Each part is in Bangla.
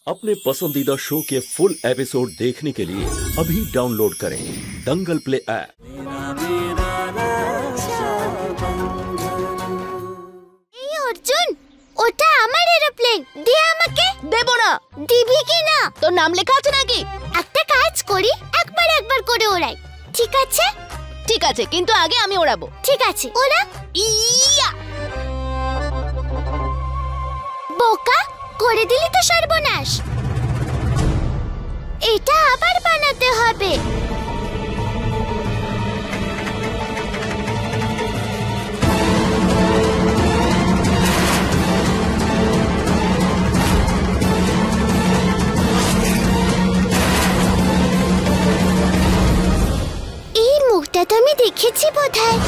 अपने पसंदीदा शो के फुल एपिसोड देखने के लिए अभी डाउनलोड करें दंगल प्ले ऐप। अर्जुन, ওটা আমার এরোপ্লেন, দে আমাকে। দেব না। দিবি কি না? তোর নাম লেখা আছে নাকি? একটা কাজ করি, একবার করে ওড়াই। ঠিক আছে? ঠিক আছে, কিন্তু আগে আমি ওড়াবো। ঠিক আছে, ওড়া। ইয়া! বোকা, করে দিলি তো সর্বনাশ। এটা আবার বানাতে হবে। এই মুখটা তো আমি দেখেছি বোধহয়।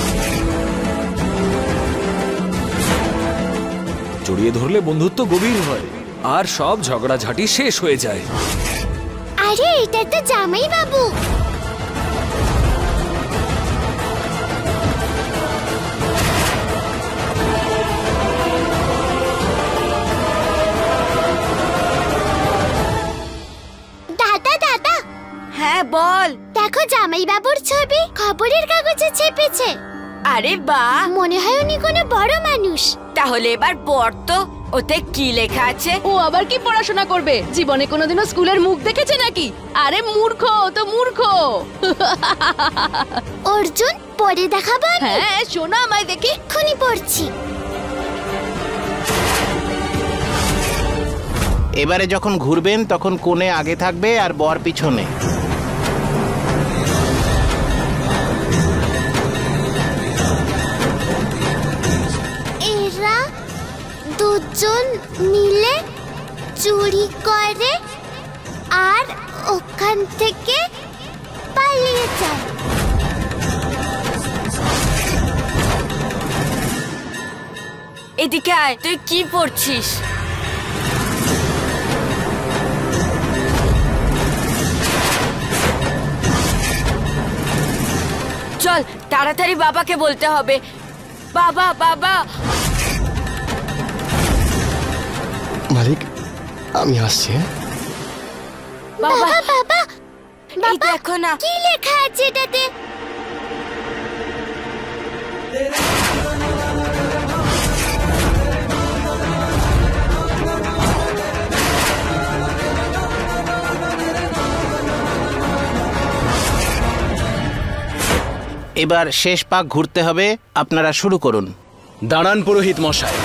জড়িয়ে ধরলে বন্ধুত্ব গভীর হয় আর সব ঝগড়াঝাটি শেষ হয়ে যায়। আরে এটা তো জামাই বাবু। দাদা দাদা। হ্যাঁ বল। দেখো জামাই বাবুর ছবি খবরের কাগজে ছেপেছে। আরে বাহ, মনে হয় উনি কোনো বড় মানুষ। তাহলে এবার পড় তো, ওতে কি লেখা আছে? ও আবার কি পড়াশোনা করবে? জীবনে কোনোদিনও স্কুলের মুখ দেখেছে নাকি? আরে মূর্খ, তো মূর্খ। অর্জুন, পড়ে দেখাবো আমি? হ্যাঁ শোনা আমায় দেখি। এক্ষুনি পড়ছি। এবারে যখন ঘুরবেন তখন কোণে আগে থাকবে আর বর পিছনে। এরা দুজন মিলে চুরি করে আর ওখান থেকে পালিয়ে যায়। এদিকে আয়, তুই কি পড়ছিস? চল তাড়াতাড়ি বাবাকে বলতে হবে। বাবা বাবা। মালিক, আমি আসছি। বাবা বাবা এই দেখো না, কি লেখা আছে এটাতে? এবার শেষ পাক ঘুরতে হবে, আপনারা শুরু করুন। দাঁড়ান পুরোহিত মশাই।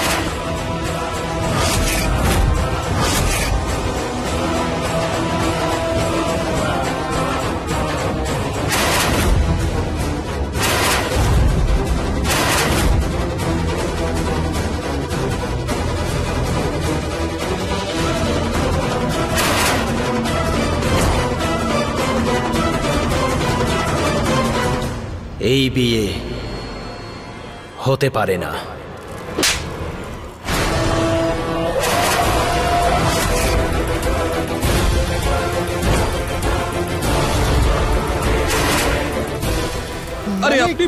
এই বিয়ে হতে পারে না। আরে আপনি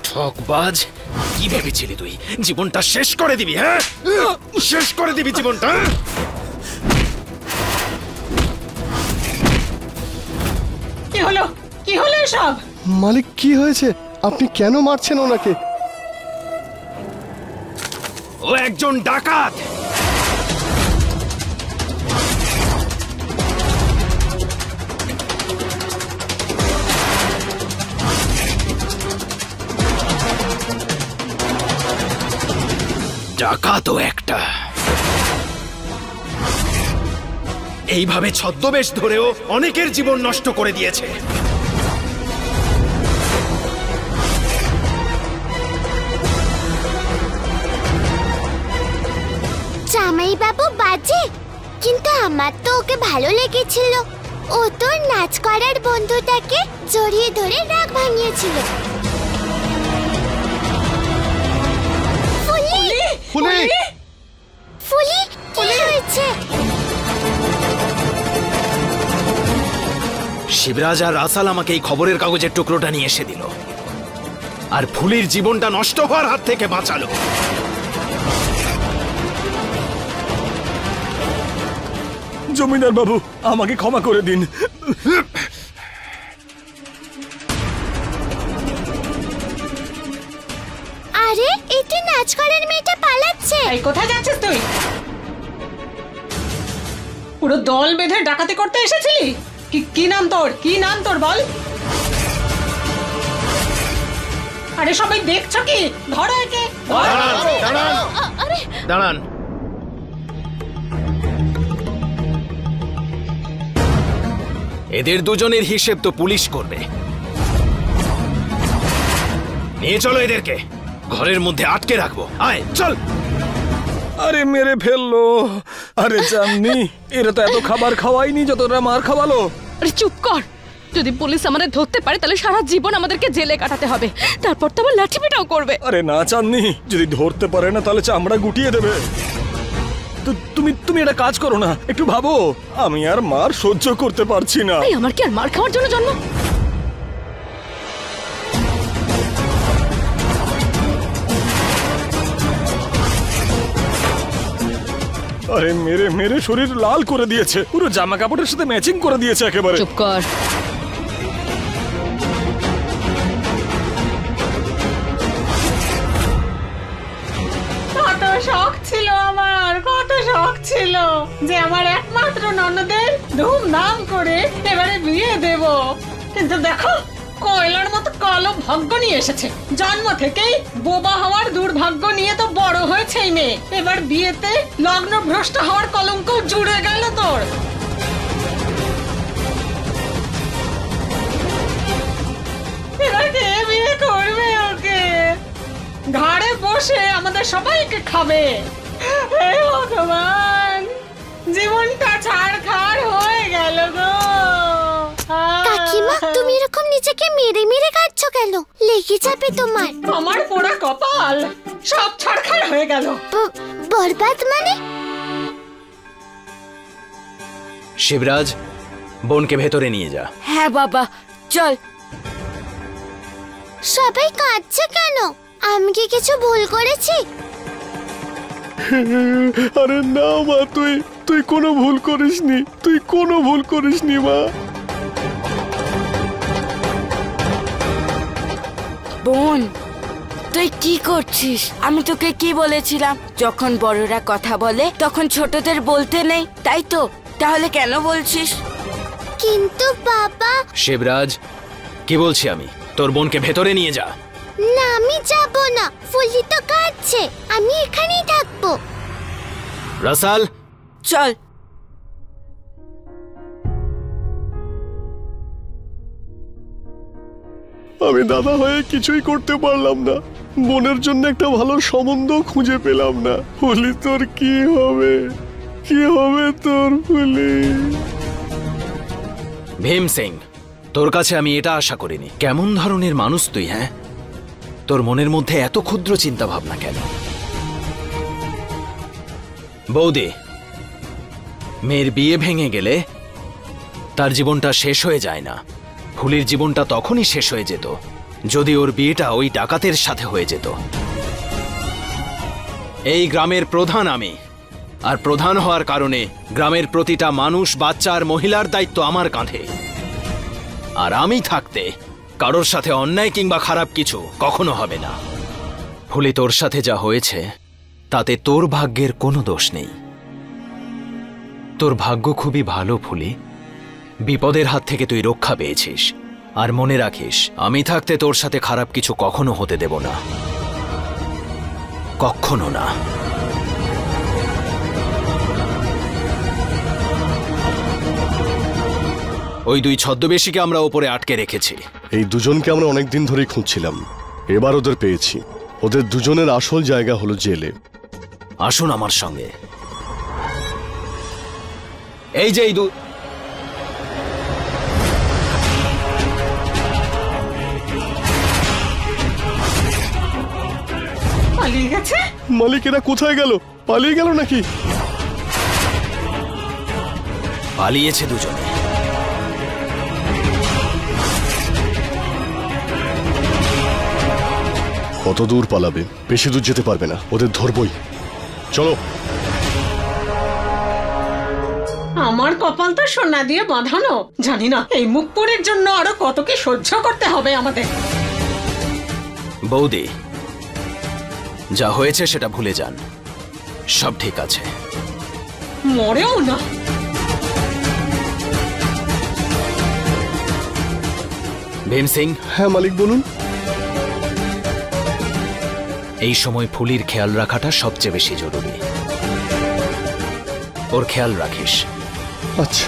ঠকবাজ, কি ভেবেছিলি তুই জীবনটা শেষ করে দিবি? হ্যাঁ, শেষ করে দিবি জীবনটা। কি হলো? কি হলো সব? মালিক, কি হয়েছে? আপনি কেন মারছেন ওনাকে? ও একজন ডাকাত। ডাকাতও একটা। এইভাবে ছদ্মবেশ ধরেও অনেকের জীবন নষ্ট করে দিয়েছে। জামাই বাবু বাজে, কিন্তু আমার তো ওকে ভালো লেগেছিল। ও তোর নাচ করার বন্ধুটাকে জড়িয়ে ধরে রাগ ভাঙিয়েছিল। ফুলি, ফুলি, ফুলি, কি হয়েছে? শিবরাজ আর রাসাল আমাকে এই খবরের কাগজের টুকরোটা নিয়ে এসে দিল আর ফুলির জীবনটা নষ্ট হওয়ার হাত থেকে বাঁচালো। জমিদার বাবু, আমাকে ক্ষমা করে দিন। আরে এটি নাচ করার মেয়েটা পালাচ্ছে। এই কোথায় যাচ্ছিস তুই? পুরো দল বেঁধে ডাকাতি করতে এসেছিলি? কি নাম তোর? কি নাম তোর বল? আরে সবাই দেখছো কি? ধরো একে। দাঁড়ান। এদের দুজনের হিসেব তো পুলিশ করবে। নিয়ে চলো এদেরকে, ঘরের মধ্যে আটকে রাখবো। আয় চল। আরে মেরে ফেললো। আরে জাননি, এরা তো এত খাবার খাওয়াইনি যতটা মার খাওয়ালো। আরে চুপ কর, যদি পুলিশ আমাদের ধরতে পারে তাহলে সারা জীবন আমাদেরকে জেলে কাটাতে হবে, তারপর তো আবার লাঠি পেটাও করবে। আরে না চাননি, যদি ধরতে পারে না তাহলে চামড়া গুটিয়ে দেবে। তো তুমি একটা কাজ করো না, একটু ভাবো। আমি আর মার সহ্য করতে পারছি না। এই আমার কি আর মার খাওয়ার জন্য জন্ম? আরে মেরে মেরে শরীর লাল করে দিয়েছে, পুরো জামা কাপড়ের সাথে ম্যাচিং করে দিয়েছে একেবারে। চুপ কর। কত শখ ছিল আমার, কত শখ ছিল যে আমার একমাত্র ননদের ধুমধাম করে এবারে বিয়ে দেব। কিন্তু দেখো, কয়লার মতো কালো ভাগ্য নিয়ে এসেছে। জন্ম থেকেই বোবা হওয়ার দুর্ভাগ্য নিয়ে তো বড় হয়েছে এই মেয়ে। এবার বিয়েতে লগ্ন ভ্রষ্ট হওয়ার কলঙ্ক জুড়ে গেল তোর। এবার কে বিয়ে করবে ওকে? ঘাড়ে বসে আমাদের সবাইকে খাবে। হে ভগবান, জীবনটা ছাড়খাড় হয়ে গেল গো। কাকিমা, তুমি এরকম নিজেকে মেরে মেরে কাটছো কেন? লেগে যাবে তোমার। আমার পোড়া কপাল সব ছাড়খাড় হয়ে গেল। বরবাদ মানে? শিবরাজ, বোনকে ভেতরে নিয়ে যা। হ্যাঁ বাবা, চল। সবাই কাঁদছে কেন? আমি কি কিছু ভুল করেছি? আরে না মা, তুই কোনো ভুল করিসনি, তুই কোনো ভুল করিসনি মা। বোন, তুই কি করছিস? আমি তোকে কি বলেছিলাম, যখন বড়রা কথা বলে তখন ছোটদের বলতে নেই, তাই তো? তাহলে কেন বলছিস? কিন্তু বাবা। শিবরাজ, কি বলছি আমি, তোর বোনকে ভেতরে নিয়ে যা। না, আমি যাব না। ফুলি তো কাঁদছে, আমি এখানেই থাকবো। রাসাল, চল। আমি দাদা হয়ে কিছুই করতে পারলাম না, বোনের জন্য একটা ভালো সম্বন্ধ খুঁজে পেলাম না। ফুলি, তোর কি হবে? কি হবে তোর ফুলি? ভীম সিং, তোর কাছে আমি এটা আশা করিনি। কেমন ধরনের মানুষ তুই? হ্যাঁ, তোর মনের মধ্যে এত ক্ষুদ্র চিন্তা ভাবনা কেন? বৌদি, মেয়ের বিয়ে ভেঙে গেলে তার জীবনটা শেষ হয়ে যায় না। ফুলির জীবনটা তখনই শেষ হয়ে যেত যদি ওর বিয়েটা ওই ডাকাতের সাথে হয়ে যেত। এই গ্রামের প্রধান আমি, আর প্রধান হওয়ার কারণে গ্রামের প্রতিটা মানুষ, বাচ্চা আর মহিলার দায়িত্ব আমার কাঁধে। আর আমি থাকতে কারোর সাথে অন্যায় কিংবা খারাপ কিছু কখনো হবে না। ফুলি, তোর সাথে যা হয়েছে তাতে তোর ভাগ্যের কোনো দোষ নেই। তোর ভাগ্য খুবই ভালো ফুলি, বিপদের হাত থেকে তুই রক্ষা পেয়েছিস। আর মনে রাখিস, আমি থাকতে তোর সাথে খারাপ কিছু কখনো হতে দেব না, কখনো না। ওই দুই ছদ্মবেশীকে আমরা ওপরে আটকে রেখেছি। এই দুজনকে আমরা অনেকদিন ধরেই খুঁজছিলাম, এবার ওদের পেয়েছি। ওদের দুজনের আসল জায়গা হলো জেলে। আসুন আমার সঙ্গে। এই যে এই পালিয়ে গেছে। মালিকেরা কোথায় গেল? পালিয়ে গেল নাকি? পালিয়েছে দুজনে। কত দূর পালাবে? বেশি দূর যেতে পারবে না, ওদের ধরবই। চলো। আমার আমার কপাল তো সোনা দিয়ে বাঁধানো, জানি না এই মুখপুরের জন্য আরো কত কি সহ্য করতে হবে আমাদের। বৌদি, যা হয়েছে সেটা ভুলে যান, সব ঠিক আছে। মরেও না। ভীম সিং। হ্যাঁ মালিক, বলুন। এই সময় ফুলির খেয়াল রাখাটা সবচেয়ে বেশি জরুরি। ওর খেয়াল রাখিস। আচ্ছা।